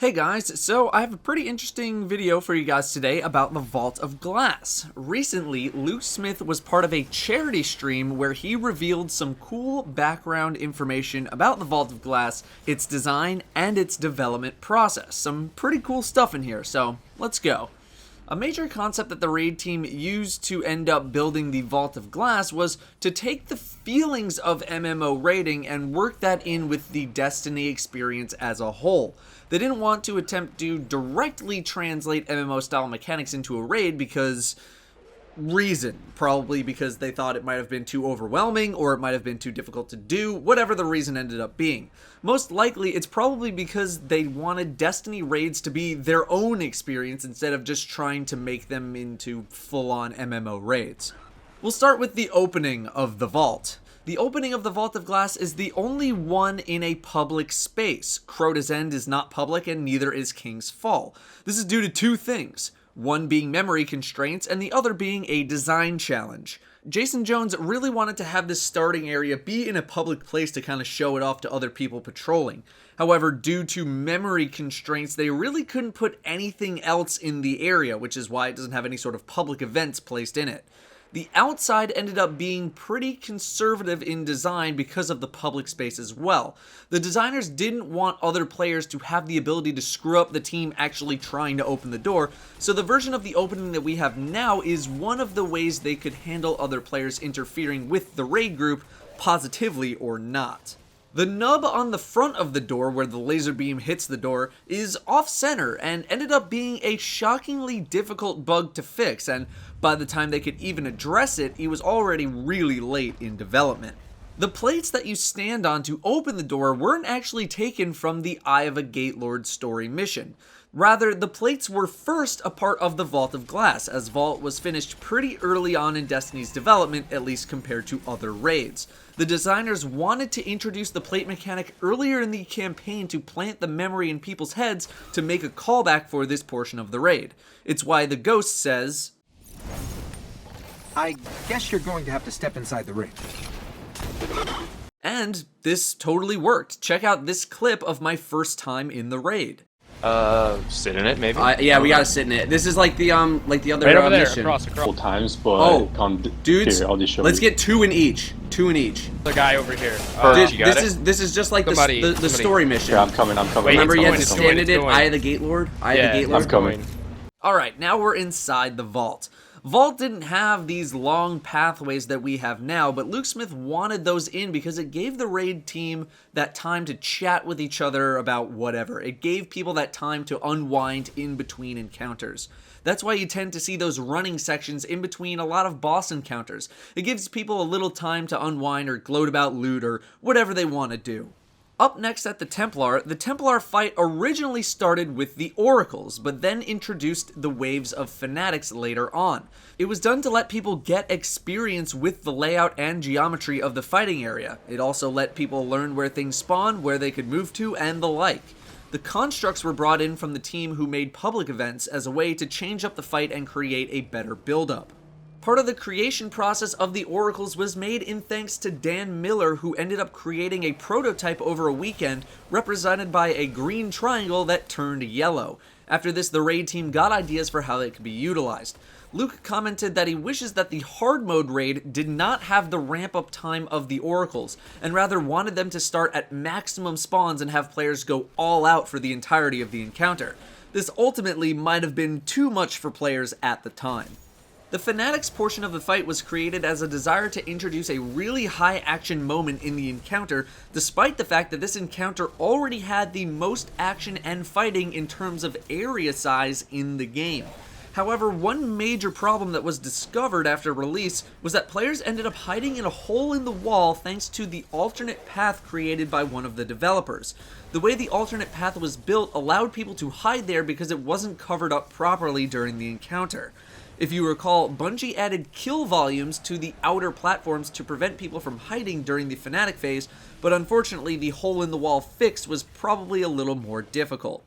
Hey guys, so I have a pretty interesting video for you guys today about the Vault of Glass. Recently, Luke Smith was part of a charity stream where he revealed some cool background information about the Vault of Glass, its design, and its development process. Some pretty cool stuff in here, so let's go. A major concept that the raid team used to end up building the Vault of Glass was to take the feelings of MMO raiding and work that in with the Destiny experience as a whole. They didn't want to attempt to directly translate MMO style mechanics into a raid because probably because they thought it might have been too overwhelming or it might have been too difficult to do, whatever the reason ended up being. Most likely it's probably because they wanted Destiny raids to be their own experience instead of just trying to make them into full-on MMO raids. We'll start with the opening of the vault. The opening of the Vault of Glass is the only one in a public space. Crota's End is not public and neither is King's Fall. This is due to two things. One being memory constraints, and the other being a design challenge. Jason Jones really wanted to have this starting area be in a public place to kind of show it off to other people patrolling. However, due to memory constraints, they really couldn't put anything else in the area, which is why it doesn't have any sort of public events placed in it. The outside ended up being pretty conservative in design because of the public space as well. The designers didn't want other players to have the ability to screw up the team actually trying to open the door, so the version of the opening that we have now is one of the ways they could handle other players interfering with the raid group, positively or not. The nub on the front of the door where the laser beam hits the door is off-center and ended up being a shockingly difficult bug to fix, and by the time they could even address it, it was already really late in development. The plates that you stand on to open the door weren't actually taken from the Eye of a Gatelord story mission. Rather, the plates were first a part of the Vault of Glass, as Vault was finished pretty early on in Destiny's development, at least compared to other raids. The designers wanted to introduce the plate mechanic earlier in the campaign to plant the memory in people's heads to make a callback for this portion of the raid. It's why the ghost says, I guess you're going to have to step inside the ring. And this totally worked. Check out this clip of my first time in the raid. Sit in it, maybe? Yeah, we gotta sit in it. This is like the other right over there, mission. across. Couple times, but dudes, here, I'll just show let's you. get two in each. The guy over here. Dude, you got this is just like Somebody. the story mission. Yeah, I'm coming. Wait, Remember, you had to it's stand going. in it, Eye of the Gatelord? Eye of the Gatelord? I'm coming. Alright, now we're inside the vault. Vault didn't have these long pathways that we have now, but Luke Smith wanted those in because it gave the raid team that time to chat with each other about whatever. It gave people that time to unwind in between encounters. That's why you tend to see those running sections in between a lot of boss encounters. It gives people a little time to unwind or gloat about loot or whatever they want to do. Up next at the Templar fight originally started with the Oracles, but then introduced the waves of Fanatics later on. It was done to let people get experience with the layout and geometry of the fighting area. It also let people learn where things spawn, where they could move to, and the like. The constructs were brought in from the team who made public events as a way to change up the fight and create a better build-up. Part of the creation process of the Oracles was made in thanks to Dan Miller, who ended up creating a prototype over a weekend represented by a green triangle that turned yellow. After this, the raid team got ideas for how they could be utilized. Luke commented that he wishes that the hard mode raid did not have the ramp up time of the Oracles, and rather wanted them to start at maximum spawns and have players go all out for the entirety of the encounter. This ultimately might have been too much for players at the time. The Fanatics portion of the fight was created as a desire to introduce a really high action moment in the encounter, despite the fact that this encounter already had the most action and fighting in terms of area size in the game. However, one major problem that was discovered after release was that players ended up hiding in a hole in the wall thanks to the alternate path created by one of the developers. The way the alternate path was built allowed people to hide there because it wasn't covered up properly during the encounter. If you recall, Bungie added kill volumes to the outer platforms to prevent people from hiding during the Fanatic phase, but unfortunately the hole-in-the-wall fix was probably a little more difficult.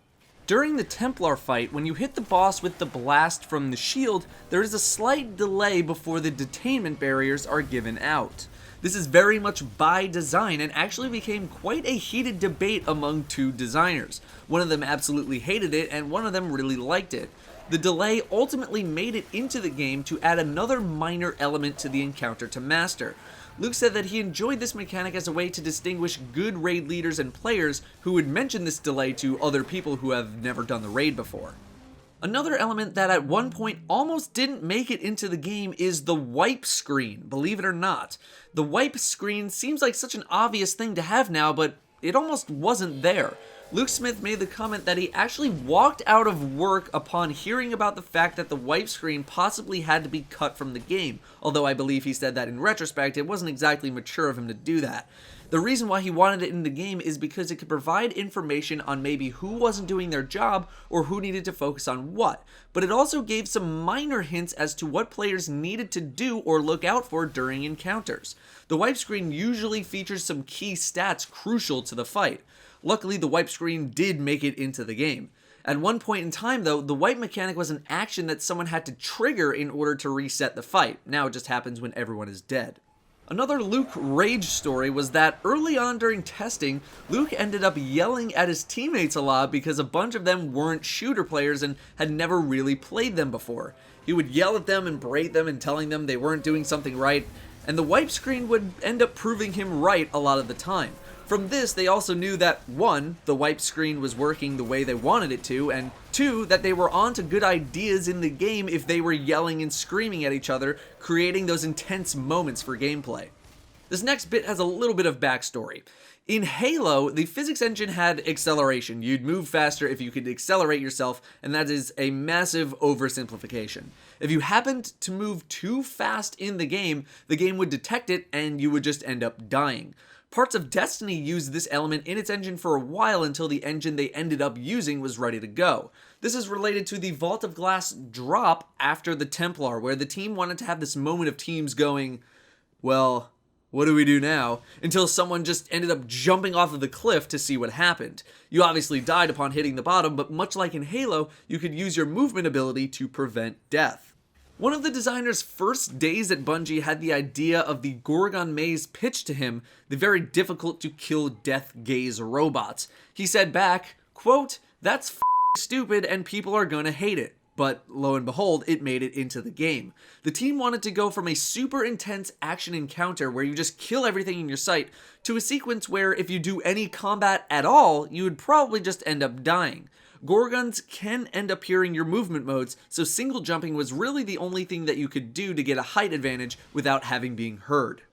During the Templar fight, when you hit the boss with the blast from the shield, there is a slight delay before the detainment barriers are given out. This is very much by design and actually became quite a heated debate among two designers. One of them absolutely hated it and one of them really liked it. The delay ultimately made it into the game to add another minor element to the encounter to master. Luke said that he enjoyed this mechanic as a way to distinguish good raid leaders and players who would mention this delay to other people who have never done the raid before. Another element that at one point almost didn't make it into the game is the wipe screen, believe it or not. The wipe screen seems like such an obvious thing to have now, but it almost wasn't there. Luke Smith made the comment that he actually walked out of work upon hearing about the fact that the wipe screen possibly had to be cut from the game, although I believe he said that in retrospect it wasn't exactly mature of him to do that. The reason why he wanted it in the game is because it could provide information on maybe who wasn't doing their job or who needed to focus on what, but it also gave some minor hints as to what players needed to do or look out for during encounters. The wipe screen usually features some key stats crucial to the fight. Luckily, the wipe screen did make it into the game. At one point in time, though, the wipe mechanic was an action that someone had to trigger in order to reset the fight. Now it just happens when everyone is dead. Another Luke rage story was that early on during testing, Luke ended up yelling at his teammates a lot because a bunch of them weren't shooter players and had never really played them before. He would yell at them and berate them and telling them they weren't doing something right, and the wipe screen would end up proving him right a lot of the time. From this, they also knew that 1, the wipe screen was working the way they wanted it to, and 2, that they were on to good ideas in the game if they were yelling and screaming at each other, creating those intense moments for gameplay. This next bit has a little bit of backstory. In Halo, the physics engine had acceleration. You'd move faster if you could accelerate yourself, and that is a massive oversimplification. If you happened to move too fast in the game would detect it and you would just end up dying. Parts of Destiny used this element in its engine for a while until the engine they ended up using was ready to go. This is related to the Vault of Glass drop after the Templar, where the team wanted to have this moment of teams going, well, what do we do now? Until someone just ended up jumping off of the cliff to see what happened. You obviously died upon hitting the bottom, but much like in Halo, you could use your movement ability to prevent death. One of the designer's first days at Bungie had the idea of the Gorgon maze pitched to him, the very difficult to kill death gaze robots. He said back, quote, "That's stupid and people are gonna hate it." But lo and behold, it made it into the game. The team wanted to go from a super intense action encounter where you just kill everything in your sight to a sequence where if you do any combat at all, you would probably just end up dying. Gorgons can end up hearing your movement modes, so single jumping was really the only thing that you could do to get a height advantage without having being heard.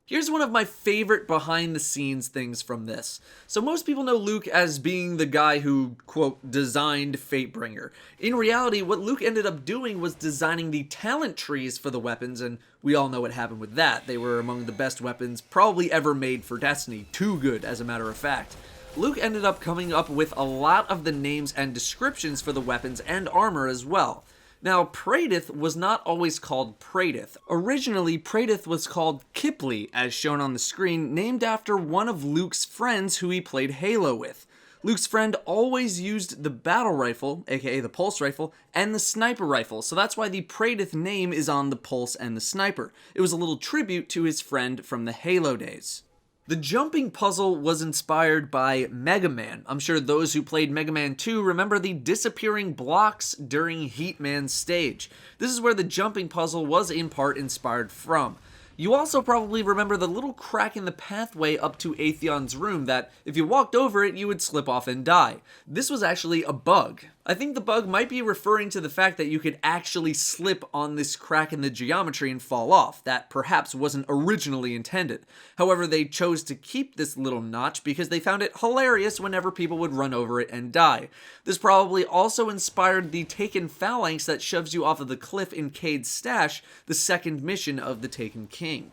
Here's one of my favorite behind the scenes things from this. So most people know Luke as being the guy who, quote, designed Fatebringer. In reality, what Luke ended up doing was designing the talent trees for the weapons, and we all know what happened with that. They were among the best weapons probably ever made for Destiny. Too good, as a matter of fact. Luke ended up coming up with a lot of the names and descriptions for the weapons and armor as well. Now, Praedyth was not always called Praedyth. Originally, Praedyth was called Kipley, as shown on the screen, named after one of Luke's friends who he played Halo with. Luke's friend always used the battle rifle, aka the pulse rifle, and the sniper rifle, so that's why the Praedyth name is on the pulse and the sniper. It was a little tribute to his friend from the Halo days. The jumping puzzle was inspired by Megaman. I'm sure those who played Megaman 2 remember the disappearing blocks during Heatman's stage. This is where the jumping puzzle was in part inspired from. You also probably remember the little crack in the pathway up to Atheon's room that, if you walked over it, you would slip off and die. This was actually a bug. I think the bug might be referring to the fact that you could actually slip on this crack in the geometry and fall off. That perhaps wasn't originally intended. However, they chose to keep this little notch because they found it hilarious whenever people would run over it and die. This probably also inspired the Taken Phalanx that shoves you off of the cliff in Cade's stash, the second mission of the Taken King.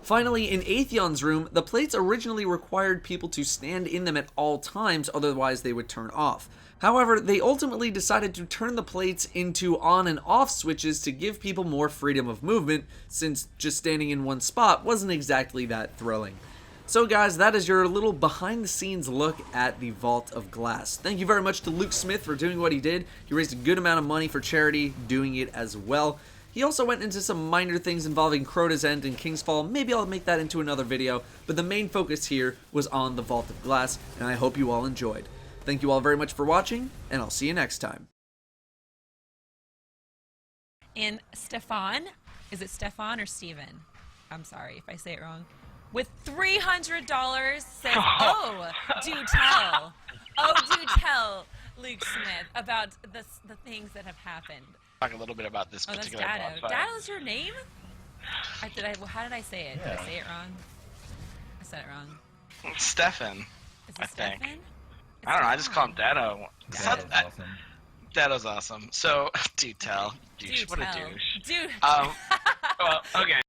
Finally, in Atheon's room, the plates originally required people to stand in them at all times, otherwise they would turn off. However, they ultimately decided to turn the plates into on and off switches to give people more freedom of movement, since just standing in one spot wasn't exactly that thrilling. So guys, that is your little behind the scenes look at the Vault of Glass. Thank you very much to Luke Smith for doing what he did. He raised a good amount of money for charity doing it as well. He also went into some minor things involving Crota's End and King's Fall. Maybe I'll make that into another video, but the main focus here was on the Vault of Glass, and I hope you all enjoyed. Thank you all very much for watching, and I'll see you next time. And Stefan, is it Stefan or Steven? I'm sorry if I say it wrong. With $300 says, oh, do tell. Oh, do tell, Luke Smith, about the things that have happened. Talk a little bit about this That's particular Datto. bonfire. Datto's your name? How did I say it? Did I say it wrong? I said it wrong. Stefan, Is it I think. Stefan? I don't know. I just call him Datto. Datto's awesome. Datto's awesome. So, do tell. Do Douche. What tell. a douche. Dude. Well, okay.